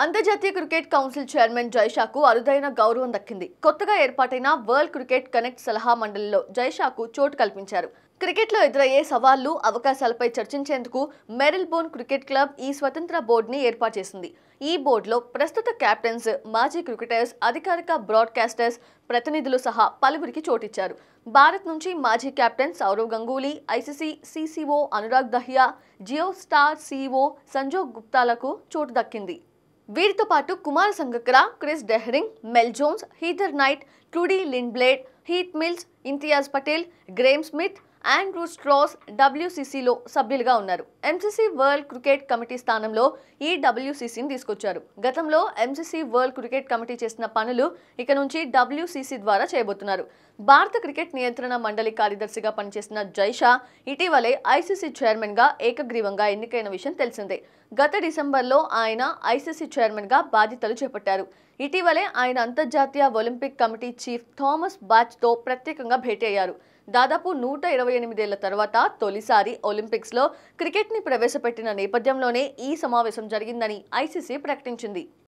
అంతర్జాతీయ cricket council chairman జైషాకు అరుదైన గౌరవం దక్కింది. కొత్తగా ఏర్పాటైన వరల్డ్ క్రికెట్ కనెక్ట్ సలహా మండలిలో జైషాకు చోటు కల్పించారు. క్రికెట్లో ఎదురయ్యే సవాళ్లు, అవకాశాలపై చర్చించేందుకు మెరిల్బోర్న్ క్రికెట్ క్లబ్ ఈ స్వతంత్ర బోర్డుని ఏర్పాటు చేసింది. ఈ బోర్డులో ప్రస్తుత కెప్టెన్స్, మాజీ క్రికెటర్స్, అధికారిక బ్రాడ్కాస్టర్స్ ప్రతినిధులు సహా పలువురికి చోటిచ్చారు. భారత్ నుంచి మాజీ captain Sourav Ganguly, ICC CCO Anurag Dahiya, Jio Star CEO Sanjog గుప్తాలకు చోటు దక్కింది. వీరితో పాటు Kumar Sangakkara, Chris Dehring, Mel Jones, Heather Knight, Trudy Lindblade, Heath Mills, Imtiaz Patel, Graeme Smith, Andrew Strauss డబ్ల్యూసీసీలో సభ్యులుగా ఉన్నారు. ఎంసీసీ వరల్డ్ క్రికెట్ కమిటీ స్థానంలో ఈ డబ్ల్యూసీసీని తీసుకొచ్చారు. గతంలో ఎంసీసీ వరల్డ్ క్రికెట్ కమిటీ చేసిన పనులు ఇక నుంచి డబ్ల్యూసీసీ ద్వారా చేయబోతున్నారు. భారత క్రికెట్ నియంత్రణ మండలి కార్యదర్శిగా పనిచేసిన జైషా ఇటీవలే ఐసీసీ చైర్మన్గా ఏకగ్రీవంగా ఎన్నికైన విషయం తెలిసిందే. గత డిసెంబర్లో ఆయన ఐసీసీ చైర్మన్గా బాధ్యతలు చేపట్టారు. ఇటీవలే ఆయన అంతర్జాతీయ ఒలింపిక్ కమిటీ చీఫ్ థామస్ బాచ్తో ప్రత్యేకంగా భేటీ అయ్యారు. దాదాపు 128 ఏళ్ల తర్వాత తొలిసారి ఒలింపిక్స్లో క్రికెట్ని ప్రవేశపెట్టిన నేపథ్యంలోనే ఈ సమావేశం జరిగిందని ఐసీసీ ప్రకటించింది.